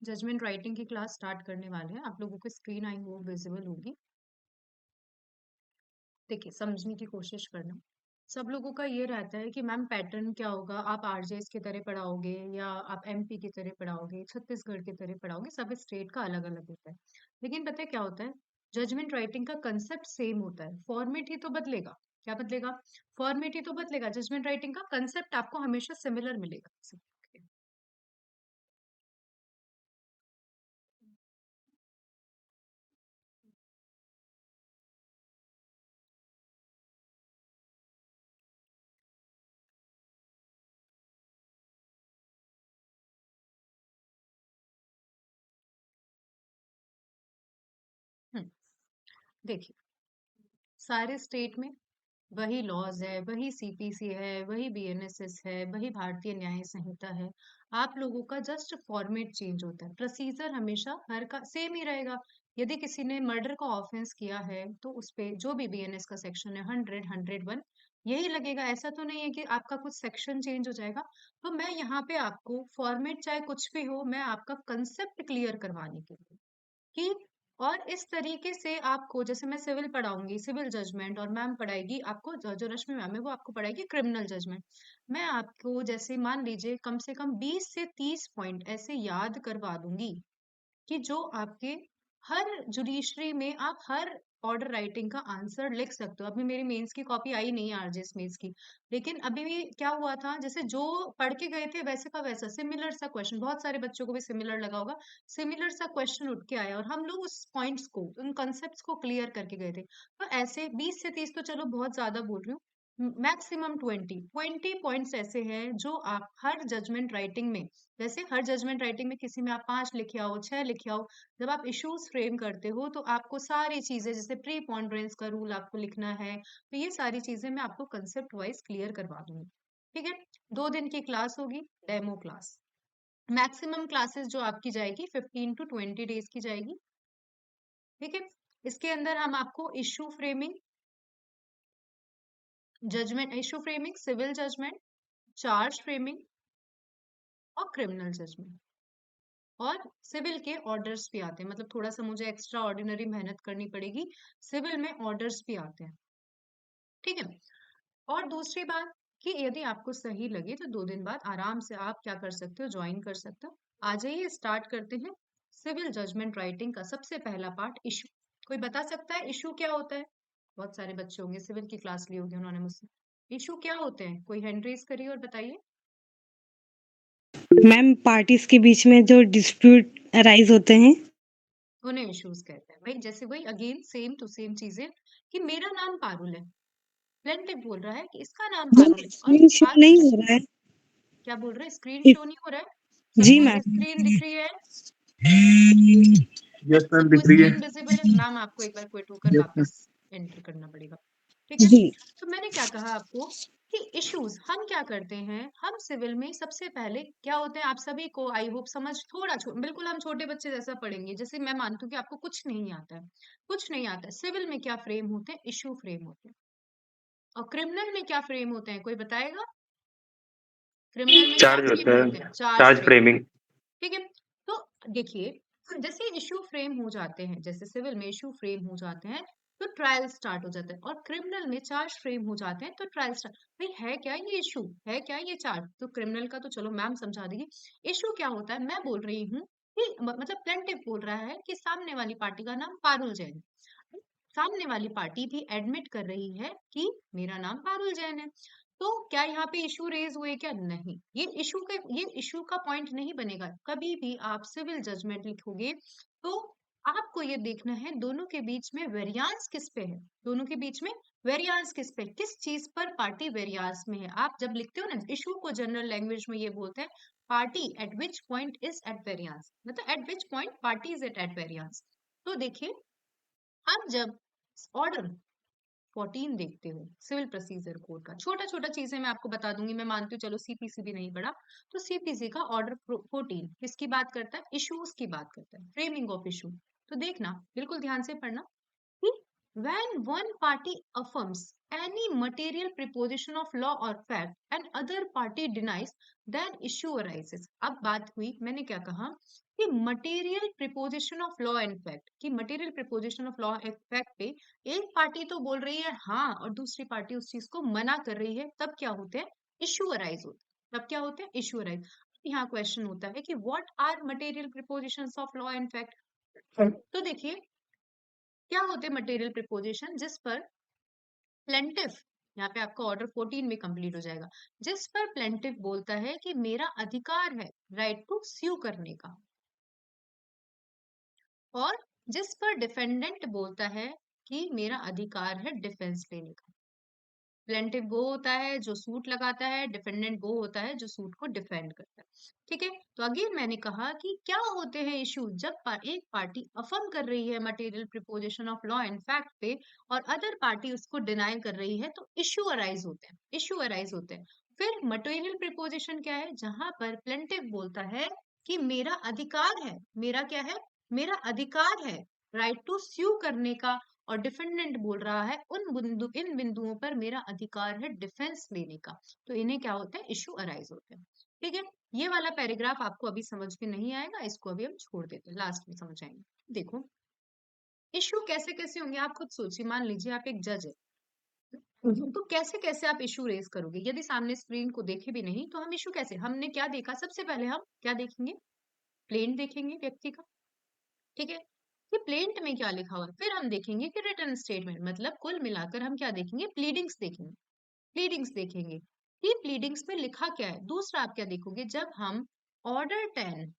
Judgment writing की class start करने वाले हैं। आप लोगों की स्क्रीन आई होप विजिबल होगी। देखिए, समझने की कोशिश करना। सब लोगों का ये रहता है कि मैम पैटर्न क्या होगा, आप आरजेएस की तरह पढ़ाओगे या आप एमपी की तरह पढ़ाओगे, छत्तीसगढ़ की तरह पढ़ाओगे, सब स्टेट का अलग अलग होता है। लेकिन पता है क्या होता है, जजमेंट राइटिंग का कंसेप्ट सेम होता है, फॉर्मेट ही तो बदलेगा। क्या बदलेगा? फॉर्मेट ही तो बदलेगा। जजमेंट राइटिंग का कंसेप्ट आपको हमेशा सिमिलर मिलेगा। हम्म, देखिए, सारे स्टेट में वही लॉज है, वही सीपीसी है, वही बीएनएसएस है, वही भारतीय न्याय संहिता है। आप लोगों का जस्ट फॉर्मेट चेंज होता है, प्रोसीजर हमेशा हर का सेम ही रहेगा। यदि किसी ने मर्डर का ऑफेंस किया है तो उस पे जो भी बीएनएस का सेक्शन है 100, 101 यही लगेगा। ऐसा तो नहीं है कि आपका कुछ सेक्शन चेंज हो जाएगा। तो मैं यहाँ पे आपको फॉर्मेट चाहे कुछ भी हो, मैं आपका कंसेप्ट क्लियर करवाने के लिए कि और इस तरीके से आपको, जैसे मैं सिविल पढ़ाऊंगी सिविल जजमेंट, और मैम पढ़ाएगी आपको, जो रश्मि मैम है वो आपको पढ़ाएगी क्रिमिनल जजमेंट। मैं आपको जैसे मान लीजिए कम से कम 20 से 30 पॉइंट ऐसे याद करवा दूंगी कि जो आपके हर जुडिशरी में आप हर ऑर्डर राइटिंग का आंसर लिख सकते हो। अभी मेरी मेंस की कॉपी आई नहीं है आरजेएस मेंस की, लेकिन अभी भी क्या हुआ था, जैसे जो पढ़ के गए थे वैसे का वैसा सिमिलर सा क्वेश्चन, बहुत सारे बच्चों को भी सिमिलर लगा होगा, सिमिलर सा क्वेश्चन उठ के आया और हम लोग उस पॉइंट्स को, उन कॉन्सेप्ट्स को क्लियर करके गए थे। तो ऐसे 20 से 30 तो चलो बहुत ज्यादा बोल रही हूँ, मैक्सिमम 20 पॉइंट्स ऐसे हैं जो आप हर जजमेंट राइटिंग में, जैसे हर जजमेंट राइटिंग में किसी में आप 5 लिखे आओ, 6 लिखे आओ, जब आप इश्यूज फ्रेम करते हो तो आपको सारी चीजें, जैसे प्री पॉन्डरेंस का रूल आपको लिखना है, तो ये सारी चीजें मैं आपको कंसेप्ट वाइज क्लियर करवा दूंगी। ठीक है, 2 दिन की क्लास होगी, डेमो क्लास। मैक्सिमम क्लासेस जो आपकी जाएगी 15 to 20 डेज की जाएगी। ठीक है, इसके अंदर हम आपको issue framing, judgment issue framing, civil judgment, charge framing और क्रिमिनल जजमेंट, और सिविल के ऑर्डर्स भी आते हैं। मतलब थोड़ा सा मुझे एक्स्ट्रा ऑर्डिनरी मेहनत करनी पड़ेगी, सिविल में ऑर्डर्स भी आते हैं। ठीक है, और दूसरी बात कि यदि आपको सही लगे तो 2 दिन बाद आराम से आप क्या कर सकते हो, ज्वाइन कर सकते हो। आ जाइए, स्टार्ट करते हैं सिविल जजमेंट राइटिंग का सबसे पहला पार्ट, इशू। कोई बता सकता है इशू क्या होता है? बहुत सारे बच्चे होंगे, सिविल की क्लास ली होगी उन्होंने मुझसे। इशू क्या होते हैं, कोई हैंड रेज करिए और बताइए। मैम पार्टीज के बीच में जो डिस्प्यूट अराइज होते हैं। उन्हें इश्यूज कहते हैं भाई। जैसे वही अगेन सेम टू सेम चीजें, कि मेरा नाम पारुल है, प्लेंटिव बोल रहा है कि इसका नाम वो पारुल है, और स्क्रीन शो बात, नहीं हो रहा है। क्या बोल रहे हैं, स्क्रीन इस- शो नहीं हो रहा है? जी सबको मैम। स्क्रीन दिख रही है? यस मैम सबको दिख रही है। स्क्रीन विजिबल है? मैम आपको एक बार क्विट होकर यस मैम। वापस एंटर करना पड़ेगा। ठीक है, जी तो मैंने क्या कहा आपको कि इश्यूज हम क्या करते हैं, हम सिविल में सबसे पहले क्या होते हैं, आप सभी को आई होप समझ थोड़ा बिल्कुल हम छोटे बच्चे जैसा पढ़ेंगे, जैसे मैं मानती हूँ कि आपको कुछ नहीं आता है, कुछ नहीं आता है। सिविल में क्या फ्रेम होते हैं, इश्यू फ्रेम होते हैं। और क्रिमिनल में क्या फ्रेम होते हैं, कोई बताएगा? क्रिमिनल में क्या चार्ज फ्रेम होता होते है, हैं? Charge charge frame. फ्रेमिंग। ठीक है, तो देखिए, जैसे इश्यू फ्रेम हो जाते हैं, जैसे सिविल में इश्यू फ्रेम हो जाते हैं तो ट्रायल स्टार्ट हो जाता है, और क्रिमिनल में चार्ज फ्रेम हो जाते हैं तो ट्रायल स्टार्ट। भाई है क्या ये इशू, है क्या ये चार्ज? तो क्रिमिनल का तो चलो मैम समझा देगी। इशू क्या होता है, मैं बोल रही हूँ कि मतलब प्लेंटिव बोल रहा है कि सामने वाली पार्टी का नाम पारुल जैन है। सामने वाली पार्टी भी एडमिट कर रही है कि मेरा नाम पारुल जैन है। तो क्या यहाँ पे इशू रेज हुए? क्या नहीं, ये इशू का पॉइंट नहीं बनेगा। कभी भी आप सिविल जजमेंट लिखोगे तो आपको ये देखना है दोनों के बीच में वेरियांस किस पे है, दोनों के बीच में वेरियांस किस पे, किस चीज पर पार्टी वेरियांस में है। आप जब लिखते हो ना इशू को, जनरल लैंग्वेज में ये बोलते हैं party at which point is at variance, मतलब at which point party is at variance. तो देखिए, आप जब ऑर्डर 14 देखते हो सिविल प्रोसीजर कोड का, छोटा छोटा चीजें मैं आपको बता दूंगी। मैं मानती हूँ चलो सीपीसी भी नहीं पढ़ा, तो सीपीसी का ऑर्डर 14 किसकी बात करता है, इश्यूज की बात करता है, फ्रेमिंग ऑफ इशू। तो देखना, बिल्कुल ध्यान से पढ़ना कि when one party affirms any material preposition of law or fact and other party denies, then issue arises. अब बात हुई, मैंने क्या कहा कि material preposition of law and fact, कि material preposition of law and fact पे एक पार्टी तो बोल रही है हाँ और दूसरी पार्टी उस चीज को मना कर रही है, तब क्या होते हैं, इश्यू अराइज होते हैं। तब क्या होते हैं, इश्यू अराइज। यहाँ क्वेश्चन होता है कि what are material propositions of law and fact. तो देखिए क्या होते हैं मटेरियल प्रिपोजिशन, जिस पर प्लेंटिफ, यहाँ पे आपका ऑर्डर 14 में कंप्लीट हो जाएगा, जिस पर प्लेंटिफ बोलता है कि मेरा अधिकार है राइट टू स्यू करने का, और जिस पर डिफेंडेंट बोलता है कि मेरा अधिकार है डिफेंस लेने का। प्लेंटिव वो होता है जो सूट लगाता है, डिफेंडेंट वो होता है जो सूट को डिफेंड करता है। ठीक है, तो अगेन मैंने कहा कि क्या होते हैं इशू, जब एक पार्टी अफर्म कर रही है material preposition of law and fact पे और अदर पार्टी उसको डिनाई कर रही है, तो इशू अराइज होते हैं, इशू अराइज होते हैं। फिर मटेरियल प्रिपोजिशन क्या है, जहां पर प्लेंटिव बोलता है कि मेरा अधिकार है, मेरा क्या है, मेरा अधिकार है राइट टू स्यू करने का, और डिफेंडेंट बोल रहा है इन बिंदुओं पर मेरा अधिकार है डिफेंस लेने का, तो इन्हें क्या होता है, इशू अराइज होते हैं। ठीक है, ये वाला पैराग्राफ आपको अभी समझ में नहीं आएगा, इसको अभी हम छोड़ देते हैं, लास्ट में समझ आएंगे। देखो इशू कैसे कैसे होंगे, आप खुद सोचिए, मान लीजिए आप एक जज है, तो कैसे कैसे आप इशू रेज करोगे, यदि सामने स्क्रीन को देखे भी नहीं तो हम इशू कैसे, हमने क्या देखा, सबसे पहले हम क्या देखेंगे, प्लेन देखेंगे व्यक्ति का। ठीक है, कि प्लेंट में क्या लिखा हुआ है, फिर हम देखेंगे कि रिटर्न स्टेटमेंट, मतलब कुल मिलाकर हम क्या देखेंगे, प्लीडिंग्स देखेंगे, प्लीडिंग्स देखेंगे कि प्लीडिंग्स में लिखा क्या है। दूसरा आप क्या देखोगे, जब हम ऑर्डर 10,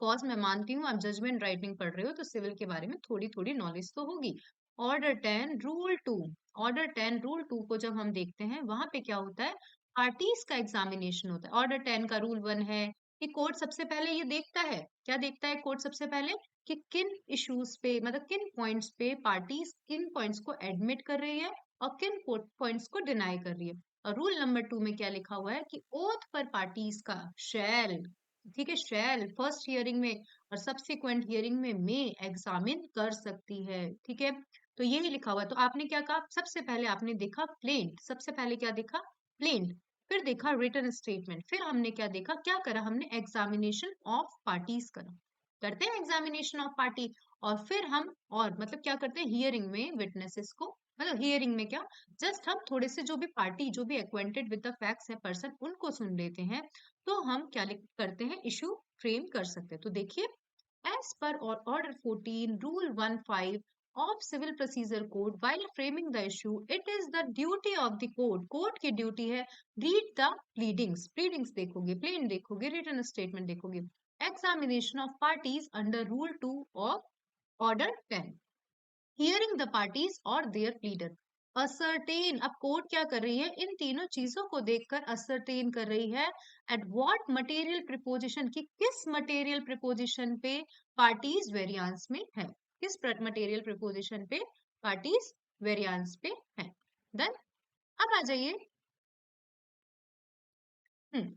कॉज मैं मानती हूँ आप जजमेंट राइटिंग पढ़ रहे हो तो सिविल के बारे में थोड़ी थोड़ी नॉलेज तो होगी। ऑर्डर 10 रूल 2, ऑर्डर 10 रूल 2 को जब हम देखते हैं, वहां पे क्या होता है, पार्टीज का एग्जामिनेशन होता है। ऑर्डर 10 का रूल 1 है कि कोर्ट सबसे पहले ये देखता है, क्या देखता है कोर्ट सबसे पहले, कि किन इश्यूज पे, मतलब किन पॉइंट्स पे पार्टीज किन पॉइंट्स को एडमिट कर रही है और किन पॉइंट्स को डिनाई कर रही है। और रूल नंबर 2 में क्या लिखा हुआ है कि ओथ पर पार्टीज का शैल, ठीक है, शैल फर्स्ट हियरिंग में और सब्सिक्वेंट हियरिंग में मे एग्जामिन कर सकती है। ठीक है, तो यही लिखा हुआ है। तो आपने क्या कहा, सबसे पहले आपने देखा प्लेंट, सबसे पहले क्या देखा, प्लेंट, फिर देखा रिटन स्टेटमेंट, फिर हमने क्या देखा, क्या करा हमने, एग्जामिनेशन ऑफ पार्टीज करा, करते हैं एग्जामिनेशन ऑफ पार्टी। और फिर हम और मतलब क्या करते हैं, हियरिंग में विटनेसेस को, मतलब हियरिंग में क्या, जस्ट हम थोड़े से जो भी पार्टी जो भी एक्वेंटेड विद द फैक्ट्स है पर्सन, उनको सुन लेते हैं, तो हम क्या करते हैं, इशू फ्रेम कर सकते हैं। तो देखिए, as per order 14 rule 15 of civil procedure code, while framing the issue, it is the duty of the court, court की ड्यूटी है, read the pleadings, pleadings देखोगे, plain देखोगे, written statement देखोगे, examination of parties under rule 2 of order 10, hearing the parties और there pleader, ascertain, अब court क्या कर रही है, इन तीनों चीजों को देखकर असरटेन कर रही है एट व्हाट मटेरियल प्रिपोजिशन, की किस मटेरियल प्रिपोजिशन पे पार्टीज वेरियांस में है, किस मटेरियल प्रिपोजिशन पे पार्टीज वेरियांस पे है। देन अब आ जाइए, हम्म,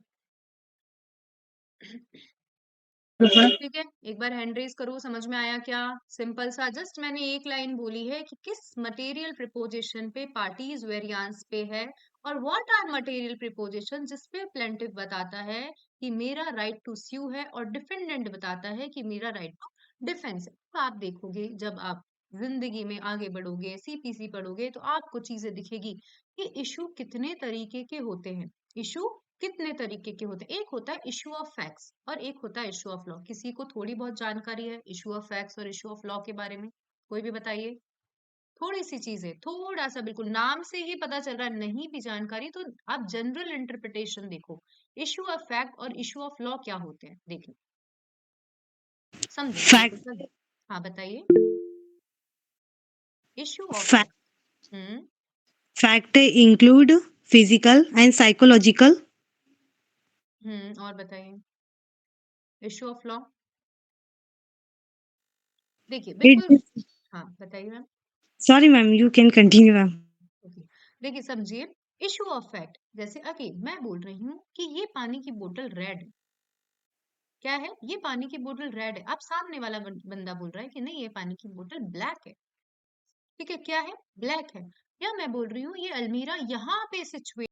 ठीक है, एक बार हैंड रेज करो, समझ में आया क्या, सिंपल सा, जस्ट मैंने एक लाइन बोली है कि किस मटेरियल प्रिपोजिशन पे पार्टीज वेरियांस पे है, और व्हाट आर मटेरियल प्रिपोजिशन, जिसपे प्लेंटिव बताता है कि मेरा राइट टू स्यू है और डिफेंडेंट बताता है कि मेरा राइट टू डिफेंस है। तो आप देखोगे जब आप जिंदगी में आगे बढ़ोगे, सीपीसी पढ़ोगे, तो आपको चीजें दिखेगी कि इशू कितने तरीके के होते हैं, इशू कितने तरीके के होते हैं, एक होता है इशू ऑफ फैक्ट्स और एक होता है इशू ऑफ लॉ। किसी को थोड़ी बहुत जानकारी है इशू ऑफ फैक्ट्स और इशू ऑफ लॉ के बारे में, कोई भी बताइए, थोड़ी सी चीजें, थोड़ा सा, बिल्कुल नाम से ही पता चल रहा है, नहीं भी जानकारी तो आप जनरल इंटरप्रिटेशन देखो, इशू ऑफ फैक्ट और इशू ऑफ लॉ क्या होते हैं, देखिए, समझे, बिल्कुल फैक्ट समझे। हाँ बताइए, issue of fact fact, hmm, fact include physical and psychological और बताइए, इशू ऑफ लॉ, देखिए इट बिल्कुल, हाँ बताइए ma'am. Sorry ma'am you can continue ma'am okay, देखिए समझिए, इशू ऑफ फैक्ट, जैसे अगेन मैं बोल रही हूँ कि ये पानी की बोतल रेड है, क्या है, ये पानी की बोतल रेड है, अब सामने वाला बंदा बोल रहा है कि नहीं ये पानी की बोतल ब्लैक है, ठीक है, क्या है? ब्लैक है। या मैं बोल रही हूँ ये अलमीरा यहाँ पे सिचुएट